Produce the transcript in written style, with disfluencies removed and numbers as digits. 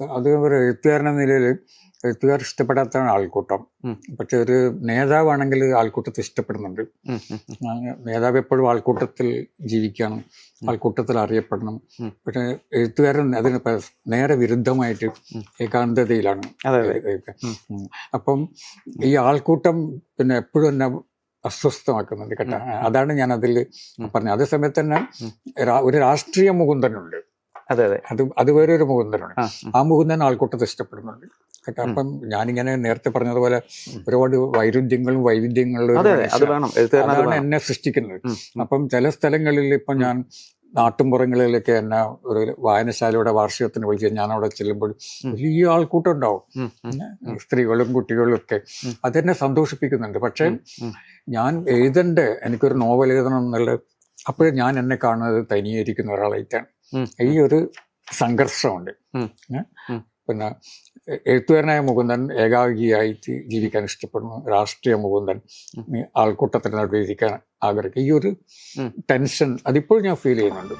അത് ഒരു എഴുത്തുകാരൻ എന്ന നിലയിൽ എഴുത്തുകാർ ഇഷ്ടപ്പെടാത്തതാണ് ആൾക്കൂട്ടം. പക്ഷെ ഒരു നേതാവാണെങ്കിൽ ആൾക്കൂട്ടത്തെ ഇഷ്ടപ്പെടുന്നുണ്ട്. നേതാവ് എപ്പോഴും ആൾക്കൂട്ടത്തിൽ ജീവിക്കണം, ആൾക്കൂട്ടത്തിൽ അറിയപ്പെടണം. പക്ഷെ എഴുത്തുകാരൻ അതിന് നേരെ വിരുദ്ധമായിട്ട് ഏകാന്തതയിലാണ്. അപ്പം ഈ ആൾക്കൂട്ടം പിന്നെ എപ്പോഴും എന്നെ അസ്വസ്ഥമാക്കുന്നുണ്ട് കേട്ടോ. അതാണ് ഞാൻ അതിൽ പറഞ്ഞത്. അതേ സമയത്ത് തന്നെ ഒരു രാഷ്ട്രീയ മുകുന്ദനുണ്ട്. അത് വേറെ ഒരു മുകുന്ദനുണ്ട്. ആ മുകുന്ദൻ ആൾക്കൂട്ടത്തെ ഇഷ്ടപ്പെടുന്നുണ്ട് കേട്ടോ. അപ്പം ഞാനിങ്ങനെ നേരത്തെ പറഞ്ഞതുപോലെ ഒരുപാട് വൈരുദ്ധ്യങ്ങളും വൈവിധ്യങ്ങളും അതാണ് എന്നെ സൃഷ്ടിക്കുന്നത്. അപ്പം ചില സ്ഥലങ്ങളിൽ ഇപ്പം ഞാൻ നാട്ടുംപുറങ്ങളിലൊക്കെ എന്നെ ഒരു വായനശാലയുടെ വാർഷികത്തിന് വിളിച്ച് ഞാൻ അവിടെ ചെല്ലുമ്പോൾ വലിയ ആൾക്കൂട്ടം ഉണ്ടാവും, സ്ത്രീകളും കുട്ടികളും ഒക്കെ. അതെന്നെ സന്തോഷിപ്പിക്കുന്നുണ്ട്. പക്ഷെ ഞാൻ എനിക്കൊരു നോവൽ എഴുതണം എന്നുള്ളത് അപ്പോഴും ഞാൻ എന്നെ കാണുന്നത് തനിയായിരിക്കുന്ന ഒരാളായിട്ടാണ്. ഈ ഒരു സംഘർഷമുണ്ട്. പിന്നെ എഴുത്തുകാരനായ മുകുന്ദൻ ഏകാഗിയായിട്ട് ജീവിക്കാൻ ഇഷ്ടപ്പെടുന്നു, രാഷ്ട്രീയ മുകുന്ദൻ ആൾക്കൂട്ടത്തിന് നടുവിൽ ഇരിക്കാൻ ആഗ്രഹിക്കും. ഈ ഒരു ടെൻഷൻ അതിപ്പോൾ ഞാൻ ഫീൽ ചെയ്യുന്നുണ്ട്.